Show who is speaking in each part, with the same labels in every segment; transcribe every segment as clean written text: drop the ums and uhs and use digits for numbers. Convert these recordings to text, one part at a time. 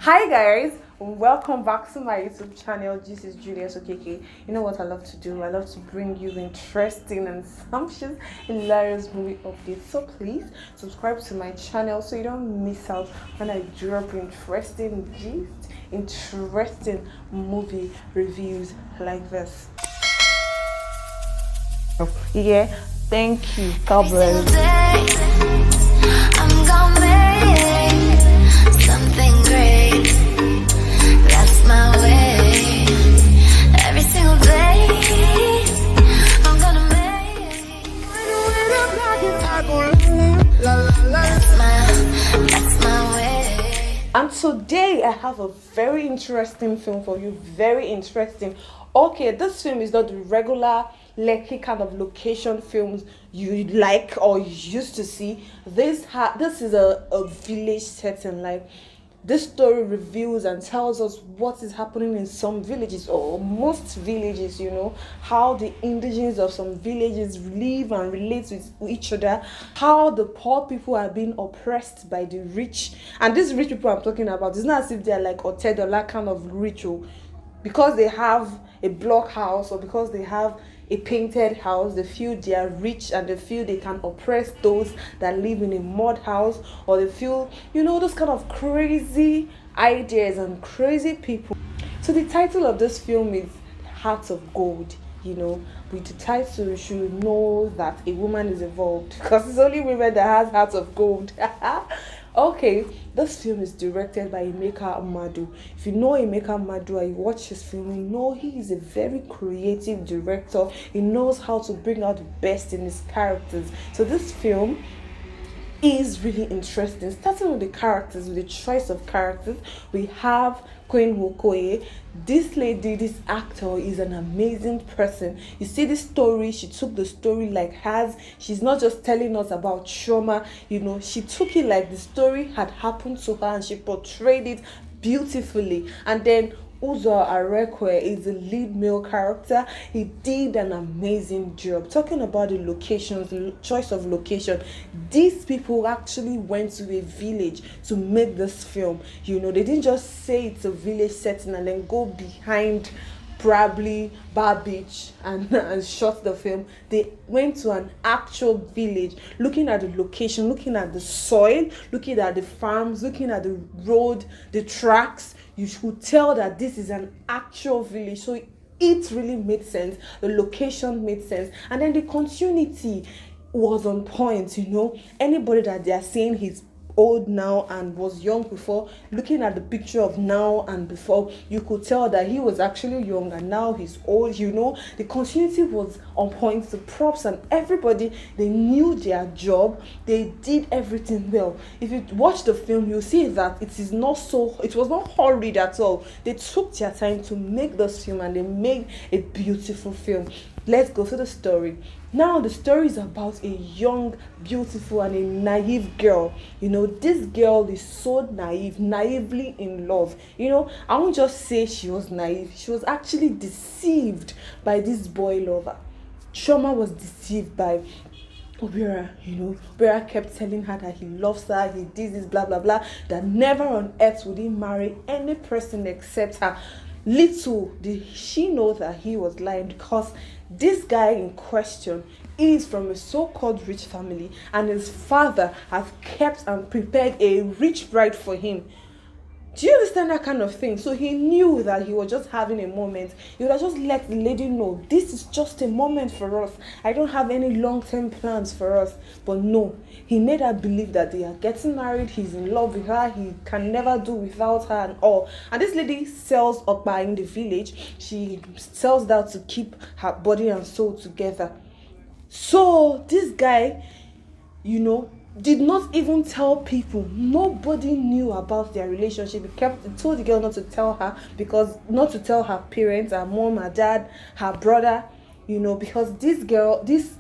Speaker 1: Hi guys, welcome back to my YouTube channel. This is Julius Okeke. You know what I love to do? I love to bring you interesting and sumptuous, hilarious movie updates. So please subscribe to my channel so you don't miss out when I drop interesting gist, interesting movie reviews like this. Yeah, thank you. God bless. I'm gonna make something great. That's my way. Every single day, I'm gonna make. That's my way. And today I have a very interesting film for you. Very interesting. Okay, this film is not the regular Lekki kind of location films you like or you used to see. This is a village setting. Like, this story reveals and tells us what is happening in some villages or most villages, you know, how the indigenes of some villages live and relate with each other, how the poor people are being oppressed by the rich. And these rich people I'm talking about, it's not as if they're like Otedola kind of rich, because they have a block house or because they have a painted house, they feel they are rich and they feel they can oppress those that live in a mud house, or they feel, you know, those kind of crazy ideas and crazy people. So the title of this film is Heart of Gold. You know, with the title you should know that a woman is involved, because it's only women that has hearts of gold. Okay, this film is directed by Emeka Madu. If you know Emeka Madu and you watch his film, you know he is a very creative director. He knows how to bring out the best in his characters. So this film is really interesting. Starting with the characters, with the choice of characters, we have Queen Wokoye. This lady, this actor, is an amazing person. You see this story, she took the story like hers. She's not just telling us about trauma, you know, she took it like the story had happened to her and she portrayed it beautifully. And then Uzo Arekwe is the lead male character. He did an amazing job. Talking about the locations, the choice of location, these people actually went to a village to make this film. You know, they didn't just say it's a village setting and then go behind probably Bar Beach and shot the film. They went to an actual village, looking at the location, looking at the soil, looking at the farms, looking at the road, the tracks. You should tell that this is an actual village. So it really made sense. The location made sense. And then the continuity was on point, you know. Anybody that they are saying he's old now and was young before, looking at the picture of now and before, you could tell that he was actually young and now he's old, you know. The continuity was on point. The props and everybody, they knew their job. They did everything well. If you watch the film, you'll see that it was not hurried at all. They took their time to make this film and they made a beautiful film. Let's go to the story. Now, the story is about a young, beautiful, and a naive girl. You know, this girl is so naive, naively in love. You know, I won't just say she was naive. She was actually deceived by this boy lover. Shoma was deceived by Obira. You know, Obira kept telling her that he loves her, he did this, blah, blah, blah, that never on earth would he marry any person except her. Little did she know that he was lying, because this guy in question is from a so-called rich family and his father has kept and prepared a rich bride for him. Do you understand that kind of thing? So he knew that he was just having a moment. He would have just let the lady know, this is just a moment for us. I don't have any long-term plans for us. But no, he made her believe that they are getting married. He's in love with her. He can never do without her and all. And this lady sells Okpa in the village. She sells that to keep her body and soul together. So this guy, you know, did not even tell people. Nobody knew about their relationship. He told the girl not to tell her, because not to tell her parents, her mom, her dad, her brother, you know, because this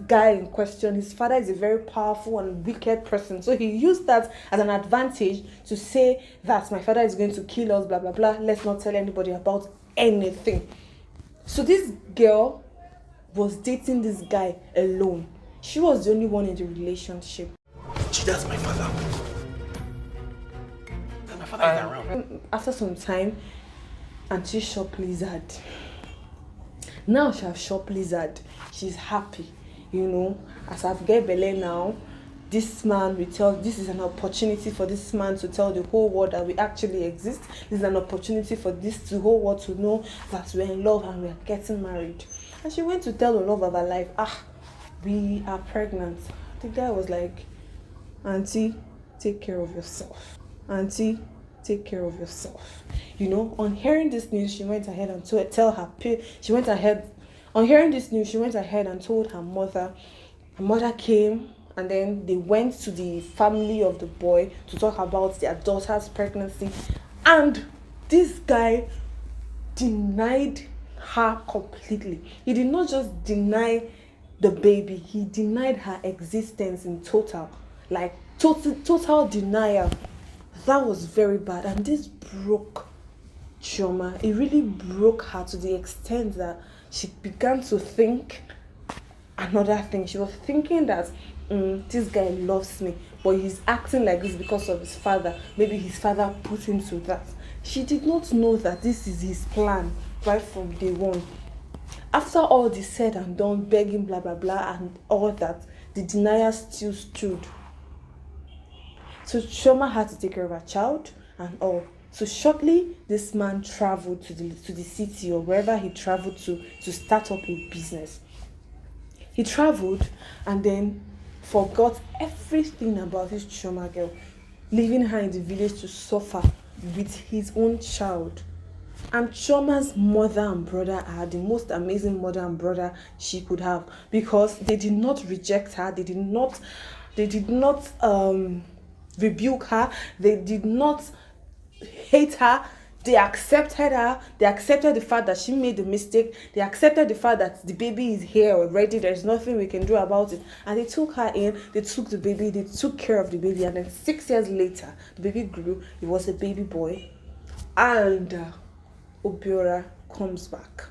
Speaker 1: guy in question, his father is a very powerful and wicked person. So he used that as an advantage to say that my father is going to kill us, blah, blah, blah. Let's not tell anybody about anything. So this girl was dating this guy alone. She was the only one in the relationship.
Speaker 2: That's my father. My father is around.
Speaker 1: After some time, Auntie shop lizard. Now she have shop lizard. She's happy, you know. As I've get Bele now, this man will tell. This is an opportunity for this man to tell the whole world that we actually exist. This is an opportunity for the whole world to know that we're in love and we're getting married. And she went to tell the love of her life, we are pregnant. The guy was like, Auntie, take care of yourself. Auntie, take care of yourself. You know, on hearing this news, she went ahead and on hearing this news, she went ahead and told her mother. Her mother came, and then they went to the family of the boy to talk about their daughter's pregnancy. And this guy denied her completely. He did not just deny the baby, he denied her existence in total. Like total denial. That was very bad, and this broke Chioma. It really broke her to the extent that she began to think another thing. She was thinking that this guy loves me, but he's acting like this because of his father. Maybe his father put him to that. She did not know that this is his plan right from day one. After all this said and done, begging, blah blah blah, and all that, the denier still stood. So Chioma had to take care of her child and all. So shortly, this man traveled to the city or wherever he traveled to start up a business. He traveled and then forgot everything about his Chioma girl, leaving her in the village to suffer with his own child. And Chioma's mother and brother are the most amazing mother and brother she could have, because they did not reject her, they did not rebuke her, they did not hate her. They accepted her. They accepted the fact that she made a mistake. They accepted the fact that the baby is here already. There's nothing we can do about it. And they took her in. They took the baby. They took care of the baby. And then 6 years later, the baby grew. It was a baby boy. And Obiora comes back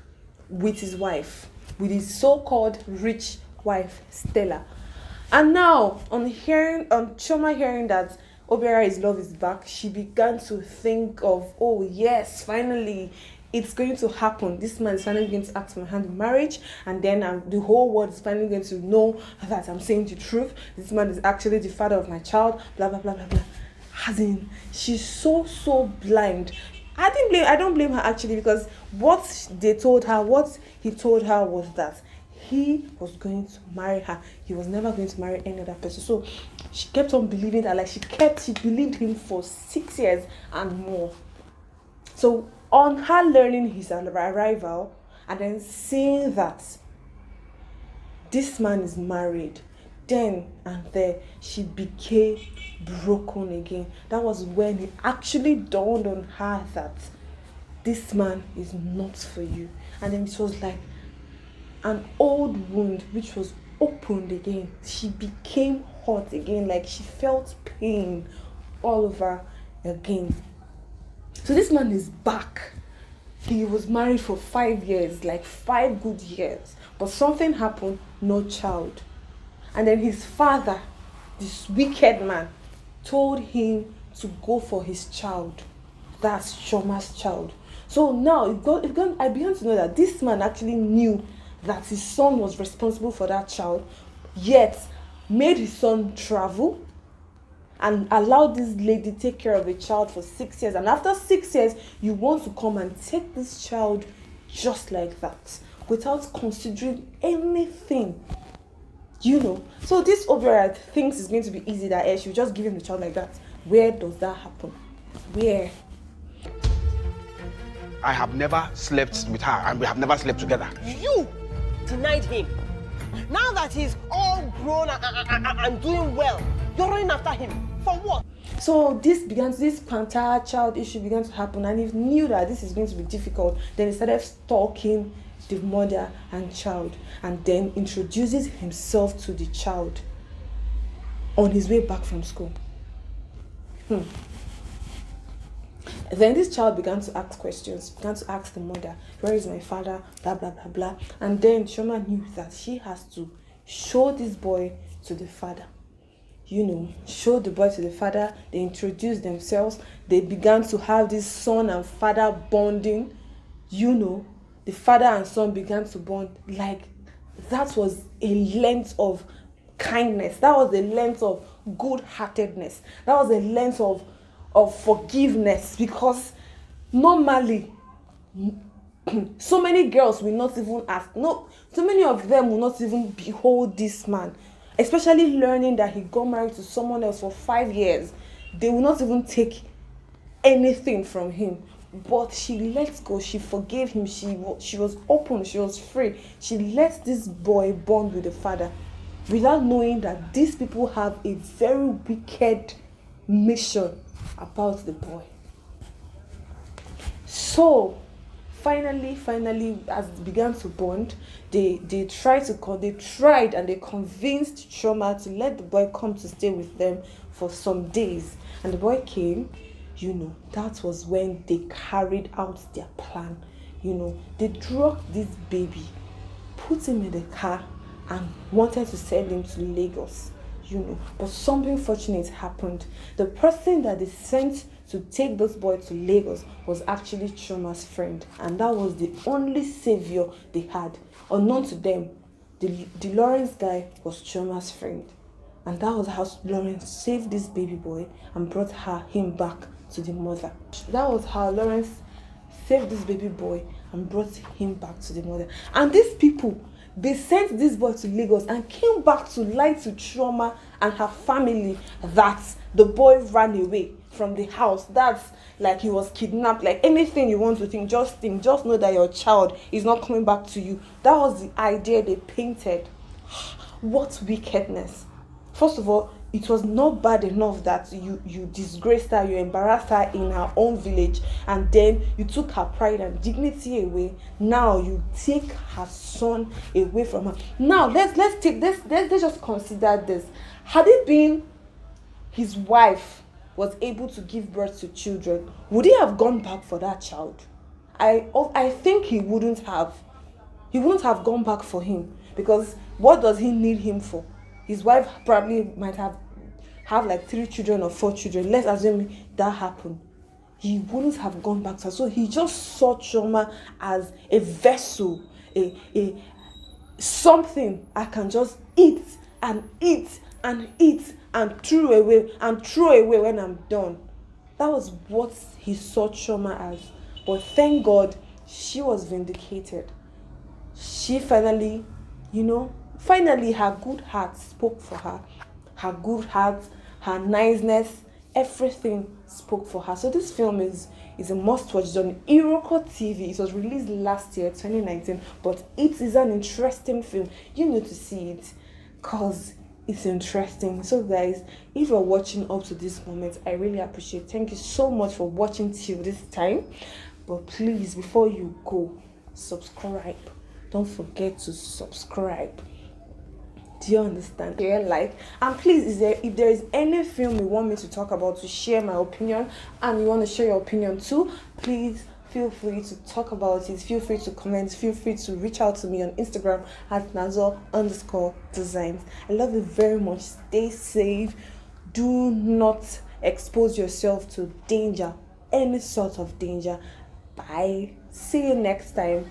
Speaker 1: with his wife, with his so-called rich wife, Stella. And now, on Chioma hearing that Obiора's love is back, she began to think of, oh yes, finally, it's going to happen. This man is finally going to ask my hand in marriage, and then the whole world is finally going to know that I'm saying the truth. This man is actually the father of my child, blah, blah, blah, blah, blah. As in, she's so blind. I don't blame her actually, because what he told her was that he was going to marry her. He was never going to marry any other person. So she kept on believing that, like she believed him for 6 years and more. So on her learning his arrival and then seeing that this man is married, then and there she became broken again. That was when it actually dawned on her that this man is not for you. And then it was like an old wound which was opened again. She became hot again, like she felt pain all over again. So this man is back. He was married for 5 years, like 5 good years, but something happened, no child. And then his father, this wicked man, told him to go for his child. That's Chioma's child. So now I began to know that this man actually knew that his son was responsible for that child, yet made his son travel and allowed this lady take care of the child for 6 years. And after 6 years, you want to come and take this child just like that, without considering anything. You know, so this Obiora thinks it's going to be easy, that she'll just give him the child like that. Where does that happen? Where?
Speaker 2: I have never slept with her, and we have never slept together.
Speaker 3: You denied him. Now that he's all grown and doing well, you're running after him. For what?
Speaker 1: So this Panther child issue began to happen, and he knew that this is going to be difficult. Then he started stalking the mother and child, and then introduces himself to the child on his way back from school. Then this child began to ask questions, began to ask the mother, where is my father, blah, blah, blah, blah. And then Chioma knew that she has to show this boy to the father. showed the boy to the father. They introduced themselves. They began to have this son and father bonding. The father and son began to bond. Like, that was a length of kindness. That was a length of good-heartedness. That was a length of forgiveness. Because normally, so many girls will not even ask. No, so many of them will not even behold this man. Especially learning that he got married to someone else for 5 years. They will not even take anything from him. But she let go. She forgave him. She was open. She was free. She let this boy bond with the father without knowing that these people have a very wicked mission about the boy. So finally, as they began to bond, they tried and they convinced Chioma to let the boy come to stay with them for some days. And the boy came. That was when they carried out their plan. They drugged this baby, put him in the car, and wanted to send him to Lagos. But something fortunate happened. The person that they sent to take this boy to Lagos was actually Chioma's friend, and that was the only savior they had. Unknown to them, the Lawrence guy was Chioma's friend, and that was how Lawrence saved this baby boy and brought him back to the mother. That was how Lawrence saved this baby boy and brought him back to the mother. And these people, they sent this boy to Lagos and came back to lie to Chioma and her family that the boy ran away from the house. That's like he was kidnapped. Like, anything you want to think, just know that your child is not coming back to you. That was the idea they painted. What wickedness. First of all, it was not bad enough that you disgraced her, you embarrassed her in her own village, and then you took her pride and dignity away. Now you take her son away from her. Now let's just consider this. Had it been his wife was able to give birth to children, would he have gone back for that child? I think he wouldn't have. He wouldn't have gone back for him, because what does he need him for? His wife probably might have like 3 children or 4 children. Let's assume that happened. He wouldn't have gone back to her. So he just saw Chioma as a vessel, a something I can just eat and eat and eat and throw away when I'm done. That was what he saw Chioma as. But thank God, she was vindicated. She finally her good heart spoke for her. Her good heart, her niceness, everything spoke for her. So this film is a must-watch. It's on Iroko TV. It was released last year, 2019. But it is an interesting film. You need to see it because it's interesting. So guys, if you're watching up to this moment, I really appreciate it. Thank you so much for watching till this time. But please, before you go, subscribe. Don't forget to subscribe. Do you understand? Yeah, like, and please, if there is any film you want me to talk about, to share my opinion, and you want to share your opinion too, please feel free to talk about it. Feel free to comment. Feel free to reach out to me on Instagram at Nazor_designs. I love you very much. Stay safe. Do not expose yourself to danger, any sort of danger. Bye. See you next time.